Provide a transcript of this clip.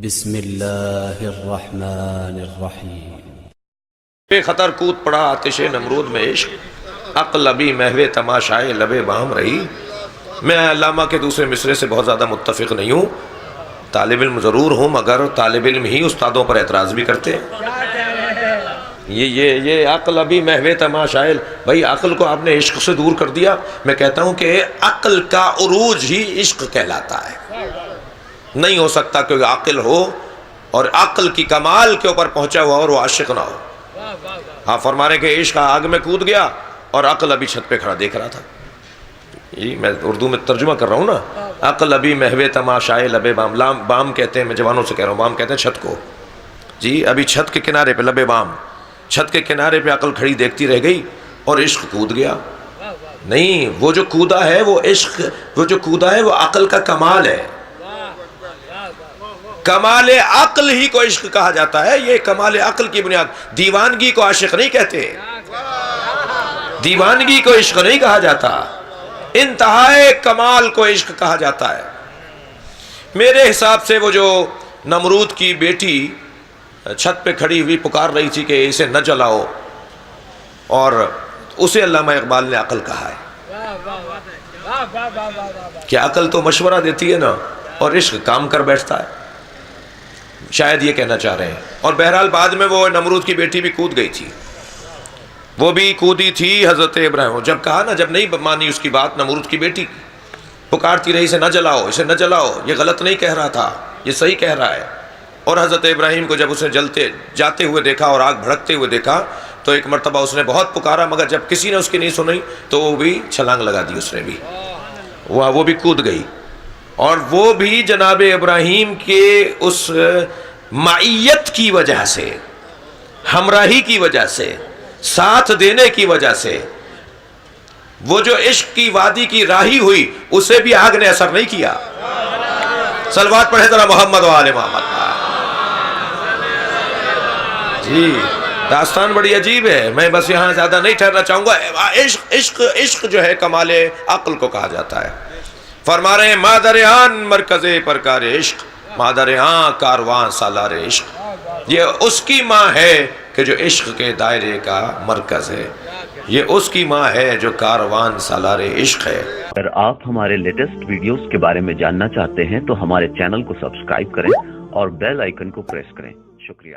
بسم اللہ الرحمن الرحیم۔ بے خطر کود پڑا آتش نمرود میں عشق، عقل ابھی محو تماشائے لبے بام رہی۔ میں علامہ کے دوسرے مصرے سے بہت زیادہ متفق نہیں ہوں، طالب علم ضرور ہوں، مگر طالب علم ہی استادوں پر اعتراض بھی کرتے ہیں۔ یہ عقل ابھی محو تماشائے، بھائی عقل کو آپ نے عشق سے دور کر دیا۔ میں کہتا ہوں کہ عقل کا عروج ہی عشق کہلاتا ہے۔ نہیں ہو سکتا کہ عاقل ہو اور عقل کی کمال کے اوپر پہنچا ہوا اور وہ عاشق نہ ہو۔ آپ فرما رہے کہ عشق آگ میں کود گیا اور عقل ابھی چھت پہ کھڑا دیکھ رہا تھا۔ یہ میں اردو میں ترجمہ کر رہا ہوں نا، عقل ابھی محو تماشائے لبے بام، بام کہتے ہیں، میں جوانوں سے کہہ رہا ہوں، بام کہتے ہیں چھت کو۔ جی ابھی چھت کے کنارے پہ لبے بام، چھت کے کنارے پہ عقل کھڑی دیکھتی رہ گئی اور عشق کود گیا۔ نہیں، وہ جو کودا ہے وہ عشق، وہ جو کودا ہے وہ عقل کا کمال ہے۔ کمال عقل ہی کو عشق کہا جاتا ہے، یہ کمال عقل کی بنیاد۔ دیوانگی کو عاشق نہیں کہتے، دیوانگی کو عشق نہیں کہا جاتا، انتہائے کمال کو عشق کہا جاتا ہے۔ میرے حساب سے وہ جو نمرود کی بیٹی چھت پہ کھڑی ہوئی پکار رہی تھی کہ اسے نہ جلاؤ، اور اسے علامہ اقبال نے عقل کہا ہے کہ عقل تو مشورہ دیتی ہے نا، اور عشق کام کر بیٹھتا ہے، شاید یہ کہنا چاہ رہے ہیں۔ اور بہرحال بعد میں وہ نمرود کی بیٹی بھی کود گئی تھی، وہ بھی کودی تھی حضرت ابراہیم۔ جب کہا نا، جب نہیں مانی اس کی بات، نمرود کی بیٹی پکارتی رہی اسے نہ جلاؤ، اسے نہ جلاؤ، یہ غلط نہیں کہہ رہا تھا، یہ صحیح کہہ رہا ہے۔ اور حضرت ابراہیم کو جب اسے جاتے ہوئے دیکھا اور آگ بھڑکتے ہوئے دیکھا تو ایک مرتبہ اس نے بہت پکارا، مگر جب کسی نے اس کی نہیں سنی تو وہ بھی چھلانگ لگا دی، اس نے بھی، وہ بھی کود گئی۔ اور وہ بھی جناب ابراہیم کے اس معیت کی وجہ سے، ہمراہی کی وجہ سے، ساتھ دینے کی وجہ سے، وہ جو عشق کی وادی کی راہی ہوئی، اسے بھی آگ نے اثر نہیں کیا۔ صلوات پڑھیں ذرا محمد و آل محمد۔ جی داستان بڑی عجیب ہے، میں بس یہاں زیادہ نہیں ٹھہرنا چاہوں گا۔ عشق جو ہے کمال عقل کو کہا جاتا ہے۔ فرما رہے ہیں مادر آن مرکز پرکار عشق، مادر آن کاروان سالار عشق۔ یہ اس کی ماں ہے کہ جو عشق کے دائرے کا مرکز ہے، یہ اس کی ماں ہے جو کاروان سالار عشق ہے۔ اگر آپ ہمارے لیٹسٹ ویڈیوز کے بارے میں جاننا چاہتے ہیں تو ہمارے چینل کو سبسکرائب کریں اور بیل آئیکن کو پریس کریں۔ شکریہ۔